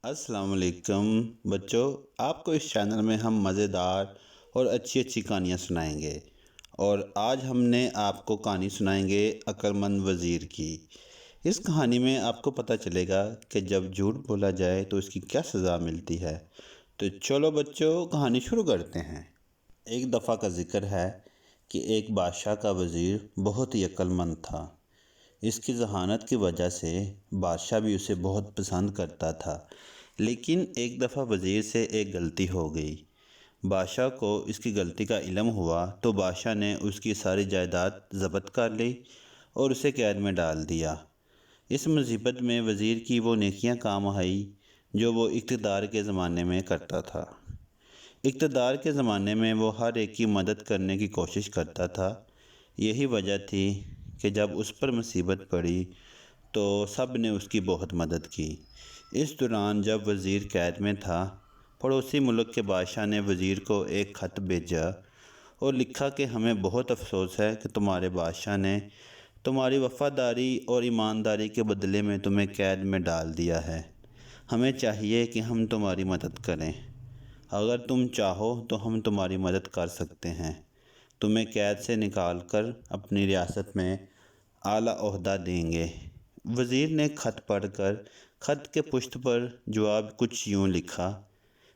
السلام علیکم بچوں، آپ کو اس چینل میں ہم مزیدار اور اچھی کہانیاں سنائیں گے۔ اور آج ہم نے آپ کو کہانی سنائیں گے عقل مند وزیر کی۔ اس کہانی میں آپ کو پتہ چلے گا کہ جب جھوٹ بولا جائے تو اس کی کیا سزا ملتی ہے۔ تو چلو بچوں، کہانی شروع کرتے ہیں۔ ایک دفعہ کا ذکر ہے کہ ایک بادشاہ کا وزیر بہت ہی عقل مند تھا۔ اس کی ذہانت کی وجہ سے بادشاہ بھی اسے بہت پسند کرتا تھا، لیکن ایک دفعہ وزیر سے ایک غلطی ہو گئی۔ بادشاہ کو اس کی غلطی کا علم ہوا تو بادشاہ نے اس کی ساری جائیداد ضبط کر لی اور اسے قید میں ڈال دیا۔ اس مصیبت میں وزیر کی وہ نیکیاں کام آئی جو وہ اقتدار کے زمانے میں کرتا تھا۔ اقتدار کے زمانے میں وہ ہر ایک کی مدد کرنے کی کوشش کرتا تھا۔ یہی وجہ تھی کہ جب اس پر مصیبت پڑی تو سب نے اس کی بہت مدد کی۔ اس دوران جب وزیر قید میں تھا، پڑوسی ملک کے بادشاہ نے وزیر کو ایک خط بھیجا اور لکھا کہ ہمیں بہت افسوس ہے کہ تمہارے بادشاہ نے تمہاری وفاداری اور ایمانداری کے بدلے میں تمہیں قید میں ڈال دیا ہے۔ ہمیں چاہیے کہ ہم تمہاری مدد کریں۔ اگر تم چاہو تو ہم تمہاری مدد کر سکتے ہیں، تمہیں قید سے نکال کر اپنی ریاست میں اعلیٰ عہدہ دیں گے۔ وزیر نے خط پڑھ کر خط کے پشت پر جواب کچھ یوں لکھا: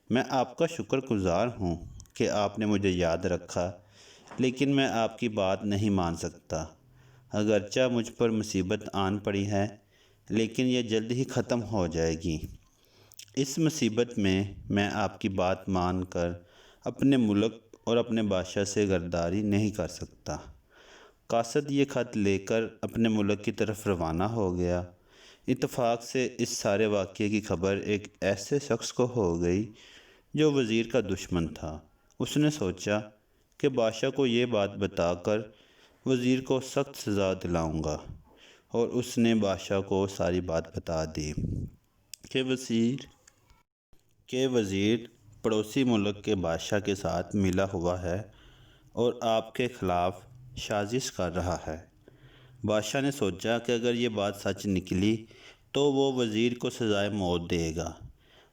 میں آپ کا شکر گزار ہوں کہ آپ نے مجھے یاد رکھا، لیکن میں آپ کی بات نہیں مان سکتا۔ اگرچہ مجھ پر مصیبت آن پڑی ہے، لیکن یہ جلد ہی ختم ہو جائے گی۔ اس مصیبت میں میں آپ کی بات مان کر اپنے ملک اور اپنے بادشاہ سے غداری نہیں کر سکتا۔ قاصد یہ خط لے کر اپنے ملک کی طرف روانہ ہو گیا۔ اتفاق سے اس سارے واقعے کی خبر ایک ایسے شخص کو ہو گئی جو وزیر کا دشمن تھا۔ اس نے سوچا کہ بادشاہ کو یہ بات بتا کر وزیر کو سخت سزا دلاؤں گا، اور اس نے بادشاہ کو ساری بات بتا دی کہ وزیر پڑوسی ملک کے بادشاہ کے ساتھ ملا ہوا ہے اور آپ کے خلاف سازش کر رہا ہے۔ بادشاہ نے سوچا کہ اگر یہ بات سچ نکلی تو وہ وزیر کو سزائے موت دے گا۔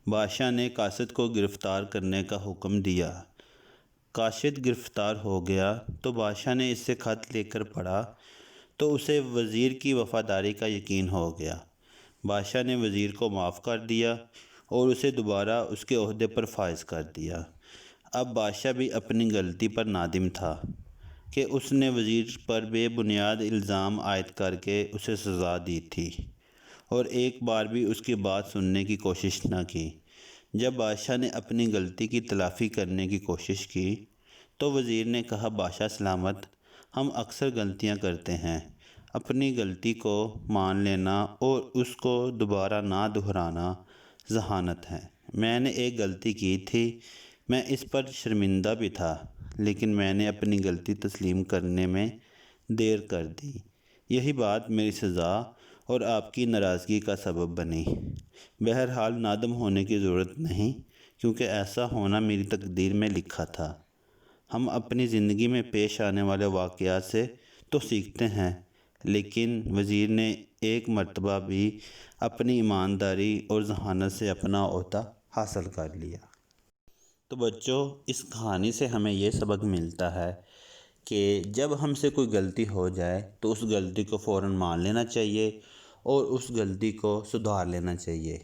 بادشاہ نے قاصد کو گرفتار کرنے کا حکم دیا۔ قاصد گرفتار ہو گیا تو بادشاہ نے اس سے خط لے کر پڑھا تو اسے وزیر کی وفاداری کا یقین ہو گیا۔ بادشاہ نے وزیر کو معاف کر دیا اور اسے دوبارہ اس کے عہدے پر فائز کر دیا۔ اب بادشاہ بھی اپنی غلطی پر نادم تھا کہ اس نے وزیر پر بے بنیاد الزام عائد کر کے اسے سزا دی تھی، اور ایک بار بھی اس کی بات سننے کی کوشش نہ کی۔ جب بادشاہ نے اپنی غلطی کی تلافی کرنے کی کوشش کی تو وزیر نے کہا: بادشاہ سلامت، ہم اکثر غلطیاں کرتے ہیں۔ اپنی غلطی کو مان لینا اور اس کو دوبارہ نہ دہرانا ذہانت ہے۔ میں نے ایک غلطی کی تھی، میں اس پر شرمندہ بھی تھا، لیکن میں نے اپنی غلطی تسلیم کرنے میں دیر کر دی۔ یہی بات میری سزا اور آپ کی ناراضگی کا سبب بنی۔ بہرحال نادم ہونے کی ضرورت نہیں، کیونکہ ایسا ہونا میری تقدیر میں لکھا تھا۔ ہم اپنی زندگی میں پیش آنے والے واقعات سے تو سیکھتے ہیں، لیکن وزیر نے ایک مرتبہ بھی اپنی ایمانداری اور ذہانت سے اپنا عہدہ حاصل کر لیا۔ تو بچوں، اس کہانی سے ہمیں یہ سبق ملتا ہے کہ جب ہم سے کوئی غلطی ہو جائے تو اس غلطی کو فوراً مان لینا چاہیے اور اس غلطی کو سدھار لینا چاہیے۔